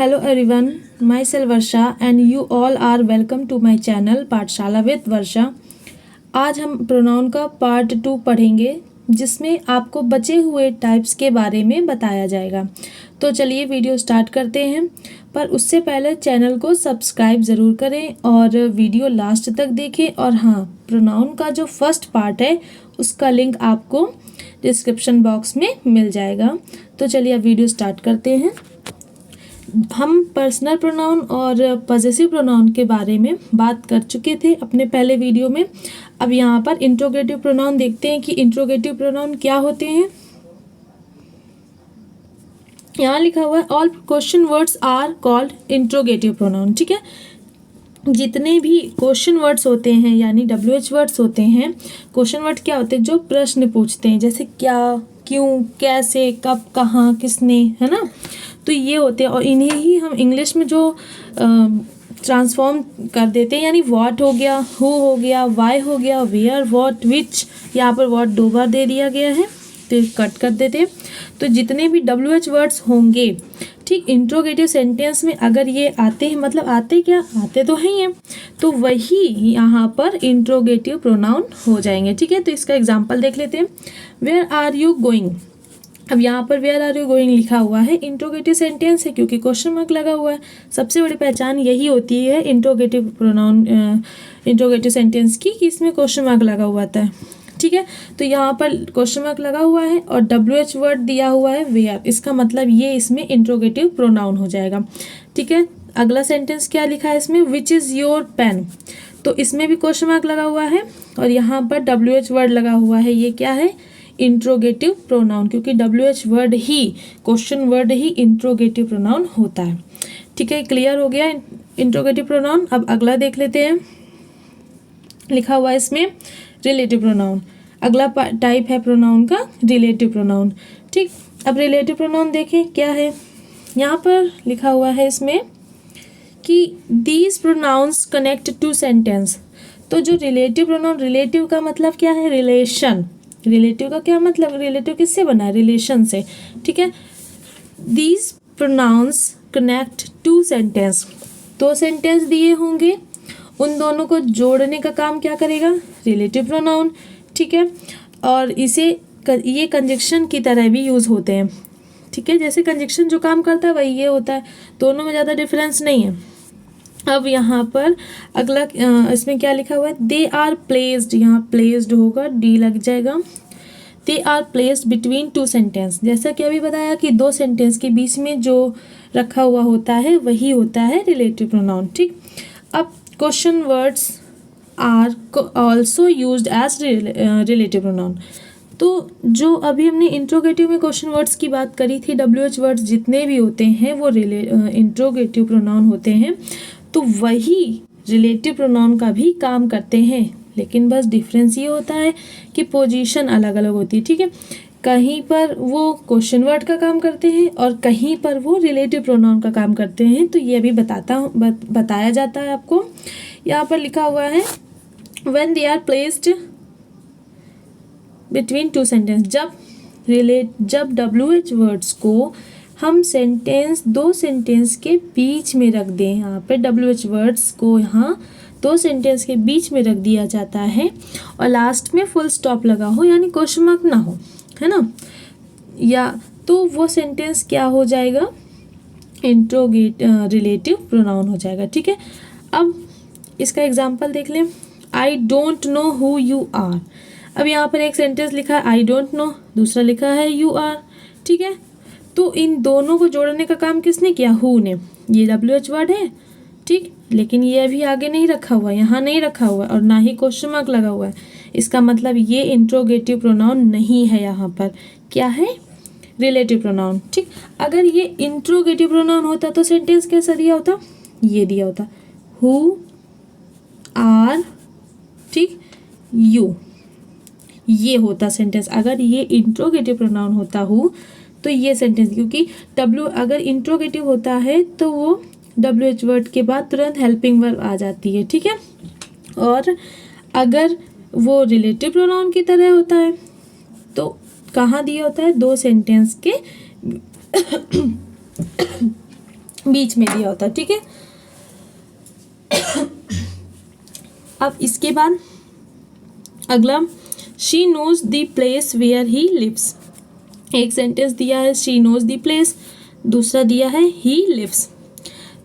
Hello everyone, myself Varsha and you all are welcome to my channel पाठशाला with वर्षा। आज हम pronoun का part 2 पढ़ेंगे जिसमें आपको बचे हुए टाइप्स के बारे में बताया जाएगा। तो चलिए वीडियो स्टार्ट करते हैं, पर उससे पहले चैनल को सब्सक्राइब ज़रूर करें और वीडियो लास्ट तक देखें। और हाँ, प्रोनाउन का जो फर्स्ट पार्ट है उसका लिंक आपको डिस्क्रिप्शन बॉक्स में मिल जाएगा। तो चलिए अब वीडियो स्टार्ट करते हैं। हम पर्सनल प्रोनाउन और पॉजेसिव प्रोनाउन के बारे में बात कर चुके थे अपने पहले वीडियो में। अब यहाँ पर इंट्रोगेटिव प्रोनाउन देखते हैं कि इंट्रोगेटिव प्रोनाउन क्या होते हैं। यहाँ लिखा हुआ है all question words are called interrogative pronoun. ठीक है, जितने भी क्वेश्चन वर्ड्स होते हैं यानी WH वर्ड्स होते हैं। क्वेश्चन वर्ड क्या होते हैं? जो प्रश्न पूछते हैं, जैसे क्या, क्यों, कैसे, कब, कहाँ, किसने, है ना। तो ये होते हैं और इन्हें ही हम इंग्लिश में जो ट्रांसफॉर्म कर देते हैं, यानी व्हाट हो गया, हु हो गया, वाई हो गया, वेयर, व्हाट, विच। यहाँ पर व्हाट 2 बार दे दिया गया है तो कट कर देते हैं। तो जितने भी WH वर्ड्स होंगे, ठीक, इंट्रोगेटिव सेंटेंस में अगर ये आते हैं, मतलब आते क्या, आते तो हैं ये, तो वही यहाँ पर इंट्रोगेटिव प्रोनाउन हो जाएंगे। ठीक है, तो इसका एग्जांपल देख लेते हैं। Where are you going. अब यहाँ पर वेयर आर यू गोइंग लिखा हुआ है, इंट्रोगेटिव सेंटेंस है क्योंकि क्वेश्चन मार्क लगा हुआ है। सबसे बड़ी पहचान यही होती है इंट्रोगेटिव प्रोनाउन, इंट्रोगेटिव सेंटेंस की, कि इसमें क्वेश्चन मार्क लगा हुआ था। ठीक है, तो यहाँ पर क्वेश्चन मार्क लगा हुआ है और WH वर्ड दिया हुआ है वेयर, इसका मतलब ये इसमें इंट्रोगेटिव प्रोनाउन हो जाएगा। ठीक है, अगला सेंटेंस क्या लिखा है इसमें, विच इज़ योर पेन। तो इसमें भी क्वेश्चन मार्क लगा हुआ है और यहाँ पर WH वर्ड लगा हुआ है। ये क्या है? इंट्रोगेटिव प्रोनाउन, क्योंकि WH वर्ड ही, क्वेश्चन वर्ड ही इंट्रोगेटिव प्रोनाउन होता है। ठीक है, क्लियर हो गया इंट्रोगेटिव प्रोनाउन। अब अगला देख लेते हैं। लिखा हुआ है इसमें रिलेटिव प्रोनाउन। अगला टाइप है प्रोनाउन का रिलेटिव प्रोनाउन। ठीक, अब रिलेटिव प्रोनाउन देखें क्या है। यहाँ पर लिखा हुआ है इसमें कि these pronouns connect to sentence. तो जो रिलेटिव प्रोनाउन, रिलेटिव का मतलब क्या है? रिलेशन। रिलेटिव का क्या मतलब? रिलेटिव किससे बना है? रिलेशन से। ठीक है, these pronouns connect to sentence. 2 sentence दिए होंगे, उन दोनों को जोड़ने का काम क्या करेगा? Relative pronoun. ठीक है, और ये कंजक्शन की तरह भी यूज़ होते हैं। ठीक है, जैसे कंजक्शन जो काम करता है वही ये होता है, दोनों में ज़्यादा डिफरेंस नहीं है। अब यहाँ पर अगला इसमें क्या लिखा हुआ है, दे आर प्लेस्ड। यहाँ प्लेस्ड होगा, डी लग जाएगा। They are placed between 2 sentence. जैसा कि अभी बताया कि 2 सेंटेंस के बीच में जो रखा हुआ होता है वही होता है रिलेटिव प्रोनाउन। ठीक, अब question words are also used as relative pronoun. तो जो अभी हमने इंट्रोगेटिव में क्वेश्चन वर्ड्स की बात करी थी, WH वर्ड्स जितने भी होते हैं वो इंट्रोगेटिव प्रोनाउन होते हैं, तो वही रिलेटिव प्रोनाउन का भी काम करते हैं। लेकिन बस डिफरेंस ये होता है कि पोजीशन अलग अलग होती है। ठीक है, कहीं पर वो क्वेश्चन वर्ड का काम करते हैं और कहीं पर वो रिलेटिव प्रोनाउन का काम करते हैं। तो ये अभी बताया जाता है आपको। यहाँ पर लिखा हुआ है when they are placed between 2 sentence. जब WH वर्ड्स को हम 2 सेंटेंस के बीच में रख दें। यहाँ पे WH वर्ड्स को यहाँ 2 सेंटेंस के बीच में रख दिया जाता है और लास्ट में फुल स्टॉप लगा हो, यानी क्वेश्चन मार्क ना हो, है ना, या तो वो सेंटेंस क्या हो जाएगा? रिलेटिव प्रोनाउन हो जाएगा। ठीक है, अब इसका एग्जांपल देख लें। I don't know who you are. अब यहाँ पर एक सेंटेंस लिखा है आई डोंट नो, दूसरा लिखा है यू आर। ठीक है, तो इन दोनों को जोड़ने का काम किसने किया? हु ने। ये WH वर्ड है, ठीक, लेकिन ये अभी आगे नहीं रखा हुआ, यहाँ नहीं रखा हुआ और ना ही क्वेश्चन मार्क लगा हुआ है। इसका मतलब ये इंट्रोगेटिव प्रोनाउन नहीं है। यहाँ पर क्या है? Relative pronoun. ठीक, अगर ये इंट्रोगेटिव प्रोनाउन होता तो सेंटेंस कैसा दिया होता? ये दिया होता, हु आर, ठीक, यू, ये होता सेंटेंस। अगर ये इंट्रोगेटिव प्रोनाउन होता हु तो ये सेंटेंस, क्योंकि अगर इंट्रोगेटिव होता है तो वो WH वर्ड के बाद तुरंत हेल्पिंग वर्ब आ जाती है। ठीक है, और अगर वो रिलेटिव प्रोनाउन की तरह होता है तो कहाँ दिया होता है? 2 सेंटेंस के बीच में दिया होता है, ठीक है। अब इसके बाद अगला, she knows the place where he lives. एक सेंटेंस दिया है शी नोज द प्लेस, दूसरा दिया है ही लिव्स।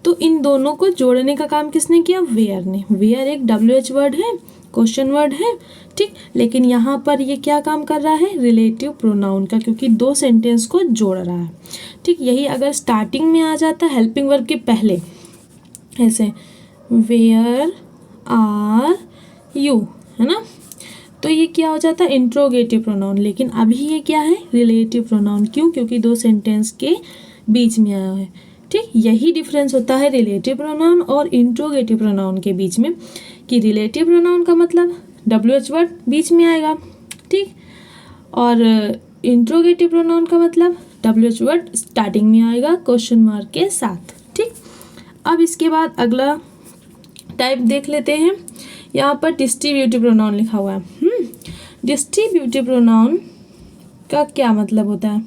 तो इन दोनों को जोड़ने का काम किसने किया? वेयर ने। वेयर एक WH वर्ड है, क्वेश्चन वर्ड है, ठीक। लेकिन यहाँ पर ये क्या काम कर रहा है? रिलेटिव प्रोनाउन का, क्योंकि दो सेंटेंस को जोड़ रहा है, ठीक। यही अगर स्टार्टिंग में आ जाता हेल्पिंग वर्ब के पहले, ऐसे वेयर आर यू, है ना, तो ये क्या हो जाता है? Interrogative pronoun. लेकिन अभी ये क्या है? Relative pronoun. क्यों? क्योंकि दो सेंटेंस के बीच में आया है, ठीक। यही डिफरेंस होता है रिलेटिव प्रोनाउन और इंट्रोगेटिव प्रोनाउन के बीच में, कि रिलेटिव प्रोनाउन का मतलब WH वर्ड बीच में आएगा, ठीक, और इंट्रोगेटिव प्रोनाउन का मतलब WH वर्ड स्टार्टिंग में आएगा क्वेश्चन मार्क के साथ, ठीक। अब इसके बाद अगला टाइप देख लेते हैं। यहाँ पर डिस्ट्रीब्यूटिव प्रोनाउन लिखा हुआ है। डिस्ट्रीब्यूटिव प्रोनाउन का क्या मतलब होता है?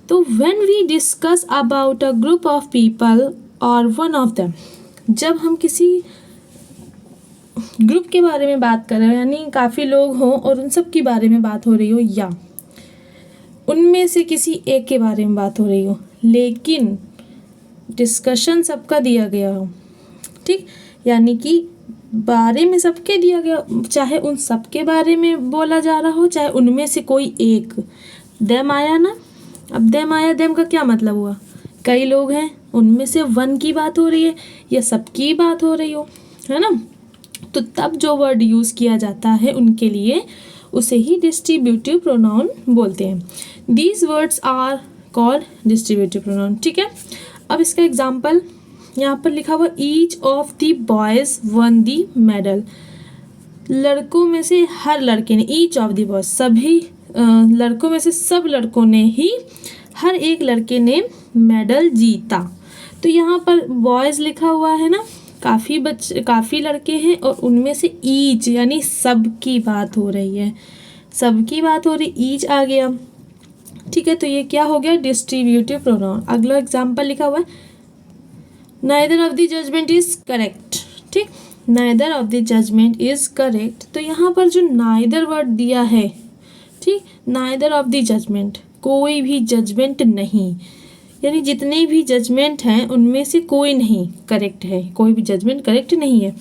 तो when we discuss about a group of people और वन ऑफ देम, जब हम किसी ग्रुप के बारे में बात कर रहे हो, यानी काफ़ी लोग हों और उन सब के बारे में बात हो रही हो, या उनमें से किसी एक के बारे में बात हो रही हो, लेकिन डिस्कशन सबका दिया गया हो, ठीक, यानी कि बारे में सबके दिया गया, चाहे उन सबके बारे में बोला जा रहा हो, चाहे उनमें से कोई एक। देम आया ना, अब देम आया, देम का क्या मतलब हुआ? कई लोग हैं, उनमें से वन की बात हो रही है या सबकी बात हो रही हो, है ना, तो तब जो वर्ड यूज़ किया जाता है उनके लिए, उसे ही डिस्ट्रीब्यूटिव प्रोनाउन बोलते हैं। These words are called distributive pronoun, ठीक है। अब इसका एग्जाम्पल यहाँ पर लिखा हुआ, each of the boys won the medal. लड़कों में से हर लड़के ने, ईच ऑफ द बॉयज़, सभी लड़कों में से सब लड़कों ने ही, हर एक लड़के ने मेडल जीता। तो यहाँ पर बॉयज़ लिखा हुआ है ना, काफ़ी लड़के हैं और उनमें से ईच यानी सब की बात हो रही है, सबकी बात हो रही, ईच आ गया, ठीक है। तो ये क्या हो गया? Distributive pronoun. अगला एग्जाम्पल लिखा हुआ है, neither of the judgment is correct, ठीक, neither of the judgment is correct. तो यहाँ पर जो नाइदर वर्ड दिया है, ठीक, नाइदर ऑफ द जजमेंट, कोई भी जजमेंट नहीं, यानी जितने भी जजमेंट हैं उनमें से कोई नहीं करेक्ट है, कोई भी जजमेंट करेक्ट नहीं है,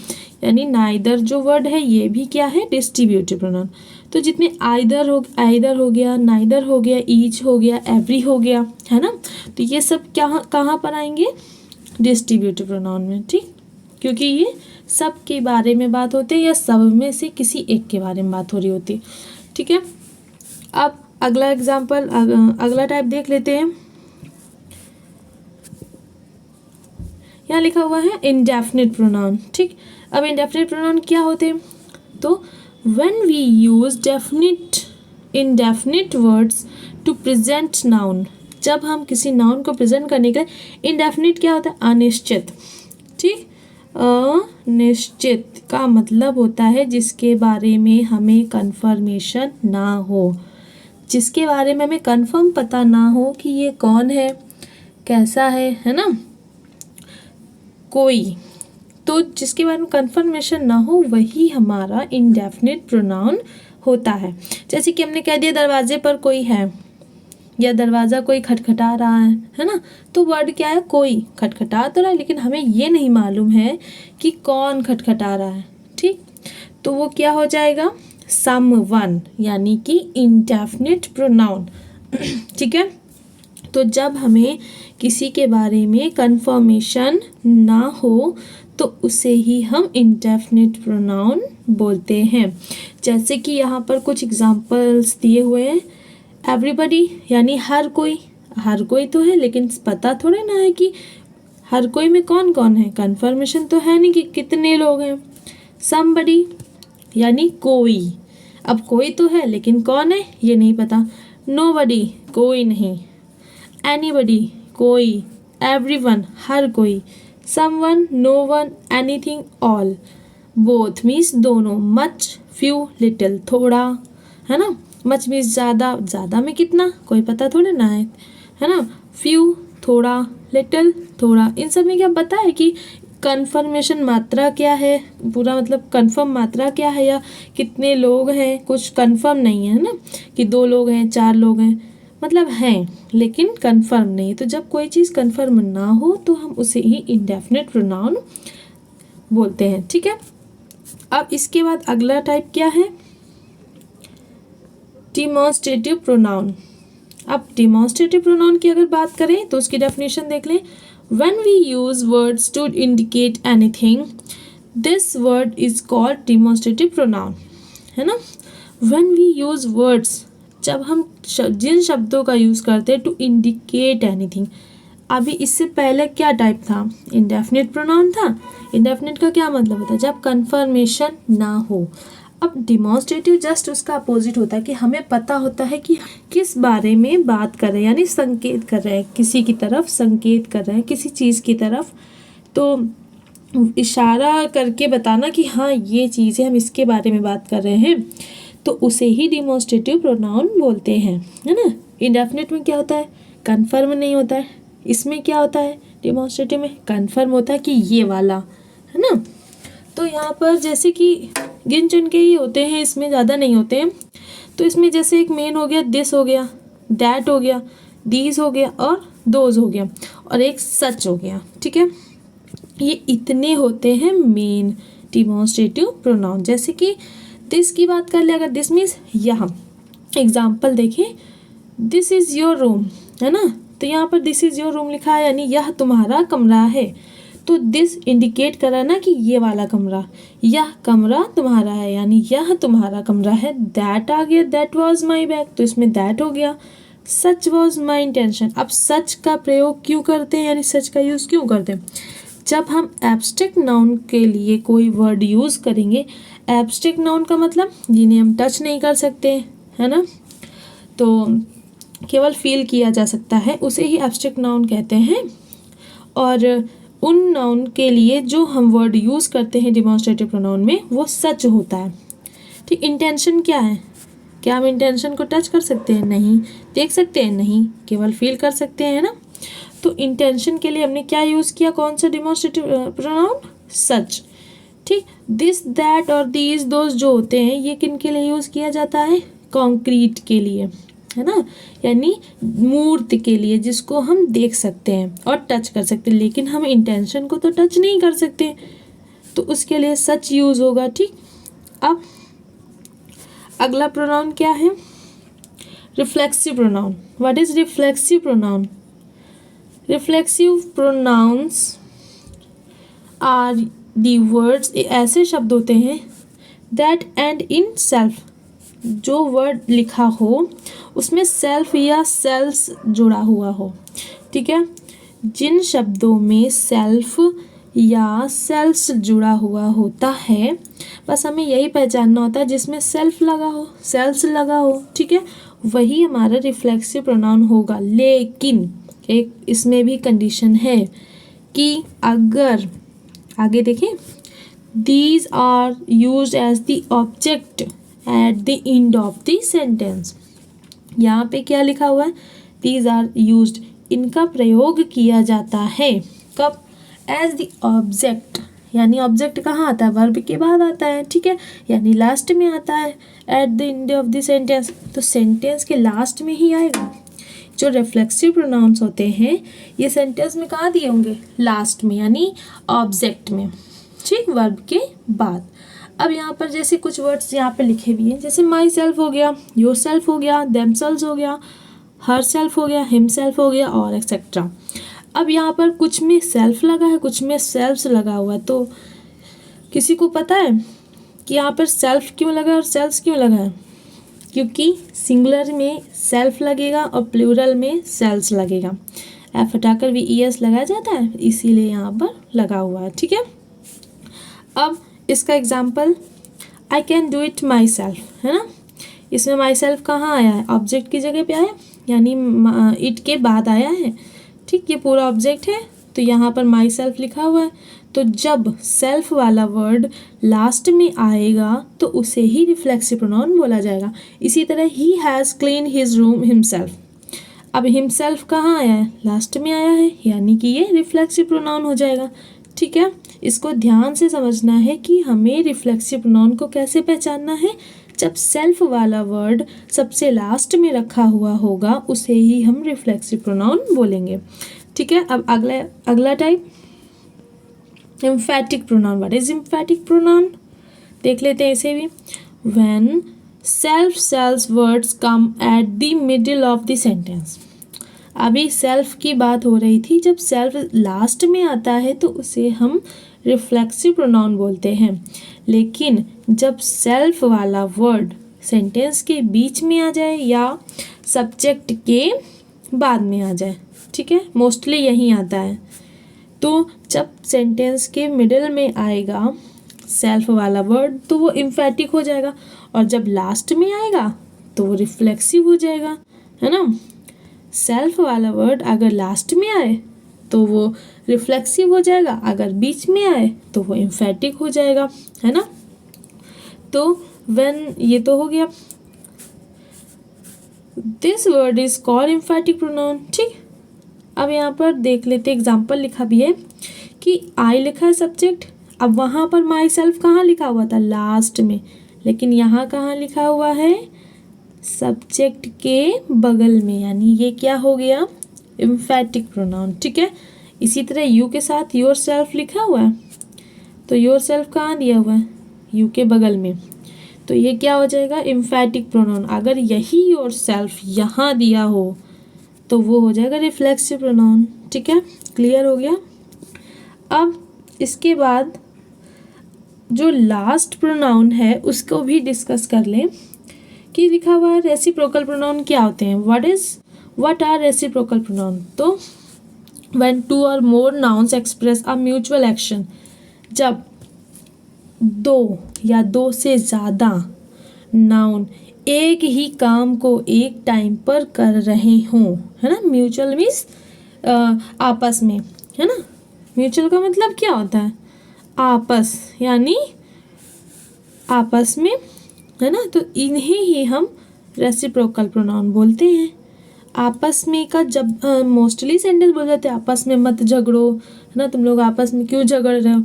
यानी नाइदर जो वर्ड है ये भी क्या है? Distributive pronoun. तो जितने आइदर हो गया, नाइदर हो गया, ईच हो गया, एवरी हो गया, है ना, तो ये सब कहाँ पर आएंगे? डिस्ट्रीब्यूटिव प्रोनाउन में, ठीक, क्योंकि ये सब के बारे में बात होती है या सब में से किसी एक के बारे में बात हो रही होती है, ठीक है। अब अगला एग्जाम्पल, अगला टाइप देख लेते हैं। यहाँ लिखा हुआ है इंडेफिनिट प्रोनाउन, ठीक। अब इंडेफिनिट प्रोनाउन क्या होते हैं? तो when we use indefinite words to present noun, जब हम किसी नाउन को प्रेजेंट करने के लिए, इंडेफिनिट क्या होता है? अनिश्चित, ठीक। अनिश्चित का मतलब होता है जिसके बारे में हमें कंफर्मेशन ना हो, जिसके बारे में हमें कंफर्म पता ना हो कि ये कौन है, कैसा है ना, कोई, तो जिसके बारे में कंफर्मेशन ना हो वही हमारा इंडेफिनिट प्रोनाउन होता है। जैसे कि हमने कह दिया दरवाजे पर कोई है, या दरवाज़ा कोई खटखटा रहा है ना, तो वर्ड क्या है? कोई खटखटा तो रहा है, लेकिन हमें ये नहीं मालूम है कि कौन खटखटा रहा है, ठीक, तो वो क्या हो जाएगा? समवन, यानी कि इंडेफिनिट प्रोनाउन, ठीक है। तो जब हमें किसी के बारे में कंफर्मेशन ना हो तो उसे ही हम इंडेफिनिट प्रोनाउन बोलते हैं। जैसे कि यहाँ पर कुछ एग्जांपल्स दिए हुए हैं, एवरीबडी यानी हर कोई तो है, लेकिन पता थोड़े ना है कि हर कोई में कौन कौन है, कंफर्मेशन तो है नहीं कि कितने लोग हैं। समबडी यानी कोई, अब कोई तो है लेकिन कौन है ये नहीं पता। नोबडी कोई नहीं, एनीबडी कोई, एवरीवन हर कोई, someone no one, anything all, both means दोनों, मच फ्यू लिटिल थोड़ा, है ना, मच मीन्स ज़्यादा, ज़्यादा में कितना कोई पता थोड़े ना है ना, फ्यू थोड़ा, लिटिल, थोड़ा, इन सब में क्या पता है कि कन्फर्मेशन मात्रा क्या है, पूरा मतलब कन्फर्म मात्रा क्या है, या कितने लोग हैं, कुछ कन्फर्म नहीं है ना, कि 2 लोग हैं, 4 लोग हैं, मतलब हैं लेकिन कन्फर्म नहीं। तो जब कोई चीज़ कन्फर्म ना हो तो हम उसे ही इंडेफिनिट प्रोनाउन बोलते हैं, ठीक है। अब इसके बाद अगला टाइप क्या है, डिमॉन्स्ट्रेटिव प्रोनाउन। अब डिमॉन्स्ट्रेटिव प्रोनाउन की अगर बात करें तो उसकी डेफिनेशन देख लें। When we use words to indicate anything, this word is called demonstrative pronoun, है ना। व्हेन वी यूज वर्ड्स, जब हम जिन शब्दों का यूज़ करते हैं टू इंडिकेट एनीथिंग। अभी इससे पहले क्या टाइप था, इंडेफिनिट प्रोनाउन था। इंडेफिनिट का क्या मतलब होता है, जब कंफर्मेशन ना हो। अब डिमॉन्स्ट्रेटिव जस्ट उसका अपोजिट होता है कि हमें पता होता है कि किस बारे में बात कर रहे हैं, यानी संकेत कर रहे हैं, किसी की तरफ संकेत कर रहे हैं, किसी चीज़ की तरफ, तो इशारा करके बताना कि हाँ ये चीज़ है, हम इसके बारे में बात कर रहे हैं, तो उसे ही डिमॉन्स्ट्रेटिव प्रोनाउन बोलते हैं, है ना। इंडेफिनिट में क्या होता है, कन्फर्म नहीं होता है। इसमें क्या होता है, डिमॉन्स्ट्रेटिव में कन्फर्म होता है कि ये वाला, है ना। तो यहाँ पर जैसे कि गिन चुन के ही होते हैं, इसमें ज़्यादा नहीं होते हैं। तो इसमें जैसे एक मेन हो गया, दिस हो गया, दैट हो गया, दीज हो गया और दोज हो गया, और एक सच हो गया, ठीक है। ये इतने होते हैं मेन डिमॉन्स्ट्रेटिव प्रोनाउन। जैसे कि दिस की बात कर ले, अगर दिस मीन्स यहाँ, एग्जाम्पल देखिए, दिस इज़ योर रूम, है ना। तो यहाँ पर दिस इज़ योर रूम लिखा है, यानी यह तुम्हारा कमरा है। तो दिस इंडिकेट कर रहा है ना कि ये वाला कमरा, यह कमरा तुम्हारा है, यानी यह तुम्हारा कमरा है। दैट आ गया, दैट वॉज माई बैग, तो इसमें दैट हो गया। सच वॉज माई इंटेंशन। अब सच का प्रयोग क्यों करते हैं, यानी सच का यूज़ क्यों करते हैं, जब हम एब्स्ट्रैक्ट नाउन के लिए कोई वर्ड यूज़ करेंगे। एब्स्ट्रैक्ट नाउन का मतलब जिन्हें हम टच नहीं कर सकते, है ना, तो केवल फील किया जा सकता है, उसे ही एब्स्ट्रैक्ट नाउन कहते हैं। और उन नाउन के लिए जो हम वर्ड यूज़ करते हैं डिमॉन्स्ट्रेटिव प्रोनाउन में, वो सच होता है, ठीक। इंटेंशन क्या है, क्या हम इंटेंशन को टच कर सकते हैं, नहीं। देख सकते हैं, नहीं, केवल फील कर सकते हैं, ना। तो इंटेंशन के लिए हमने क्या यूज़ किया, कौन सा डिमॉन्स्ट्रेटिव प्रोनाउन, सच, ठीक। दिस, दैट और दीज, दोज जो होते हैं, ये किन के लिए यूज़ किया जाता है, कॉन्क्रीट के लिए, है ना, यानी मूर्त के लिए, जिसको हम देख सकते हैं और टच कर सकते हैं, लेकिन हम इंटेंशन को तो टच नहीं कर सकते, तो उसके लिए सच यूज़ होगा, ठीक। अब अगला प्रोनाउन क्या है, reflexive pronoun. What is reflexive pronoun, reflexive pronouns are the words, ऐसे शब्द होते हैं दैट एंड इन सेल्फ, जो वर्ड लिखा हो उसमें सेल्फ या सेल्स जुड़ा हुआ हो, ठीक है। जिन शब्दों में सेल्फ या सेल्स जुड़ा हुआ होता है, बस हमें यही पहचानना होता है, जिसमें सेल्फ लगा हो, सेल्स लगा हो, ठीक है, वही हमारा रिफ्लेक्सिव प्रोनाउन होगा। लेकिन एक इसमें भी कंडीशन है कि अगर, आगे देखें, these are used as the object at the end of the sentence. यहाँ पे क्या लिखा हुआ है, दीज आर यूज्ड, इनका प्रयोग किया जाता है, कब, एज द ऑब्जेक्ट, यानी ऑब्जेक्ट कहाँ आता है, वर्ब के बाद आता है, ठीक है, यानी लास्ट में आता है, eight the end of the sentence, तो सेंटेंस के लास्ट में ही आएगा। जो रिफ्लेक्सिव प्रोनाउंस होते हैं, ये सेंटेंस में कहाँ दिए होंगे, लास्ट में, यानी ऑब्जेक्ट में, ठीक, वर्ब के बाद। अब यहाँ पर जैसे कुछ वर्ड्स यहाँ पे लिखे भी हैं, जैसे माई सेल्फ हो गया, योर सेल्फ हो गया, देमसेल्व्स हो गया, हर सेल्फ हो गया, हिम सेल्फ हो गया, और एक्सेट्रा। अब यहाँ पर कुछ में सेल्फ लगा है, कुछ में सेल्फ्स लगा हुआ है, तो किसी को पता है कि यहाँ पर सेल्फ क्यों लगा और सेल्फ्स क्यों लगा है, क्योंकि सिंगुलर में सेल्फ लगेगा और प्लूरल में सेल्स लगेगा। एफ हटाकर VES लगाया जाता है, इसीलिए यहाँ पर लगा हुआ है, ठीक है। अब इसका example, I can do it my self, है ना, इसमें माई सेल्फ कहाँ आया है, ऑब्जेक्ट की जगह पे आया, यानी इट के बाद आया है, ठीक, ये पूरा ऑब्जेक्ट है, तो यहाँ पर माई सेल्फ लिखा हुआ है। तो जब सेल्फ वाला वर्ड लास्ट में आएगा तो उसे ही रिफ्लेक्सिव प्रोनाउन बोला जाएगा। इसी तरह he has clean his room himself, अब हिमसेल्फ कहाँ आया है, लास्ट में आया है, यानी कि ये रिफ्लेक्सिव प्रोनाउन हो जाएगा। ठीक है, इसको ध्यान से समझना है कि हमें रिफ्लेक्सिव प्रोनाउन को कैसे पहचानना है। जब सेल्फ वाला वर्ड सबसे लास्ट में रखा हुआ होगा उसे ही हम रिफ्लेक्सिव प्रोनाउन बोलेंगे। ठीक है, अब अगला type emphatic pronoun. What is emphatic pronoun, देख लेते हैं इसे भी। When self words come at the middle of the sentence. अभी सेल्फ की बात हो रही थी, जब सेल्फ लास्ट में आता है तो उसे हम रिफ्लेक्सिव प्रोनाउन बोलते हैं। लेकिन जब सेल्फ वाला वर्ड सेंटेंस के बीच में आ जाए या सब्जेक्ट के बाद में आ जाए, ठीक है, मोस्टली यहीं आता है, तो जब सेंटेंस के मिडिल में आएगा सेल्फ वाला वर्ड तो वो एम्फेटिक हो जाएगा, और जब लास्ट में आएगा तो वो रिफ्लेक्सिव हो जाएगा, है ना। सेल्फ वाला वर्ड अगर लास्ट में आए तो वो रिफ्लेक्सिव हो जाएगा, अगर बीच में आए तो वो एम्फेटिक हो जाएगा, है ना। तो व्हेन, ये तो हो गया, this word is called emphatic pronoun. ठीक, अब यहाँ पर देख लेते, एग्जाम्पल लिखा भी है कि आई लिखा है सब्जेक्ट। अब वहाँ पर माई सेल्फ कहाँ लिखा हुआ था, लास्ट में, लेकिन यहाँ कहाँ लिखा हुआ है, सब्जेक्ट के बगल में, यानी ये क्या हो गया, एम्फेटिक प्रोनाउन। ठीक है, इसी तरह यू के साथ योर सेल्फ लिखा हुआ है, तो योर सेल्फ कहाँ दिया हुआ है, यू के बगल में, तो ये क्या हो जाएगा, एम्फेटिक प्रोनाउन। अगर यही योर सेल्फ यहाँ दिया हो तो वो हो जाएगा रिफ्लेक्सिव प्रोनाउन। ठीक है, क्लियर हो गया। अब इसके बाद जो लास्ट प्रोनाउन है उसको भी डिस्कस कर लें कि लिखा हुआ है रेसिप्रोकल प्रोनाउन क्या होते हैं। What are reciprocal pronoun. तो when two or more nouns express a mutual action, जब दो या दो से ज़्यादा नाउन एक ही काम को एक टाइम पर कर रहे हों, है ना। म्यूचुअल मीन्स आपस में, है ना। म्यूचुअल का मतलब क्या होता है, आपस, यानी आपस में, है ना। तो इन्हें ही हम रेसिप्रोकल प्रोनाउन बोलते हैं। आपस में का जब मोस्टली सेंटेंस बोल जाते हैं आपस में मत झगड़ो, है ना, तुम लोग आपस में क्यों झगड़ रहे हो,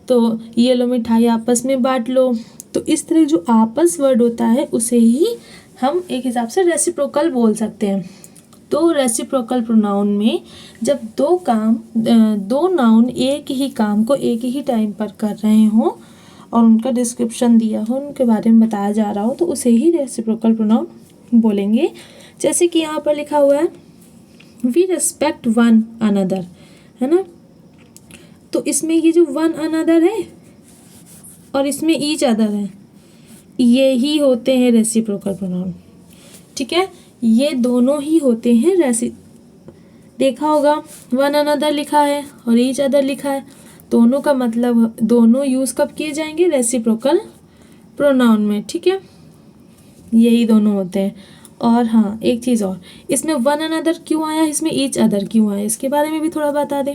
तो ये लो मिठाई आपस में बांट लो। तो इस तरह जो आपस वर्ड होता है उसे ही हम एक हिसाब से रेसिप्रोकल बोल सकते हैं। तो रेसिप्रोकल प्रोनाउन में जब दो नाउन एक ही काम को एक ही टाइम पर कर रहे हों और उनका डिस्क्रिप्शन दिया हो, उनके बारे में बताया जा रहा हो, तो उसे ही रेसिप्रोकल प्रोनाउन बोलेंगे। जैसे कि यहाँ पर लिखा हुआ है वी रिस्पेक्ट वन अनदर, है ना। तो इसमें ये जो वन अनदर है और इसमें ईच अदर है, ये ही होते हैं रेसिप्रोकल प्रोनाउन। ठीक है, ये दोनों ही होते हैं देखा होगा वन अनदर लिखा है और ईच अदर लिखा है, दोनों का मतलब दोनों यूज़ कब किए जाएंगे, रेसिप्रोकल प्रोनाउन में। ठीक है, यही दोनों होते हैं। और हाँ, एक चीज़ और, इसमें वन अनदर क्यों आया, इसमें ईच अदर क्यों आया, इसके बारे में भी थोड़ा बता दें।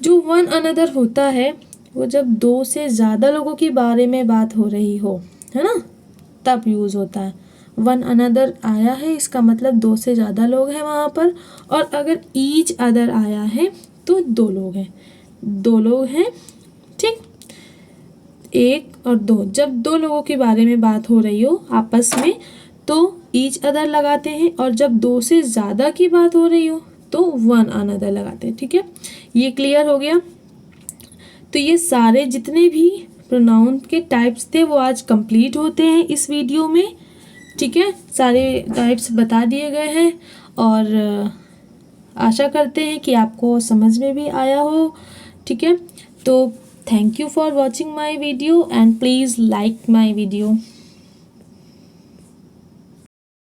जो वन अनदर होता है वो जब दो से ज़्यादा लोगों के बारे में बात हो रही हो, है ना, तब यूज़ होता है। वन अनदर आया है इसका मतलब दो से ज़्यादा लोग हैं वहाँ पर, और अगर ईच अदर आया है तो दो लोग हैं। ठीक, एक और दो, जब दो लोगों के बारे में बात हो रही हो आपस में तो ईच अदर लगाते हैं, और जब दो से ज़्यादा की बात हो रही हो तो वन अनदर लगाते हैं। ठीक है, ये क्लियर हो गया। तो ये सारे जितने भी प्रोनाउन के टाइप्स थे वो आज कंप्लीट होते हैं इस वीडियो में। ठीक है, सारे टाइप्स बता दिए गए हैं और आशा करते हैं कि आपको समझ में भी आया हो। ठीक है, तो thank you for watching my video and please like my video.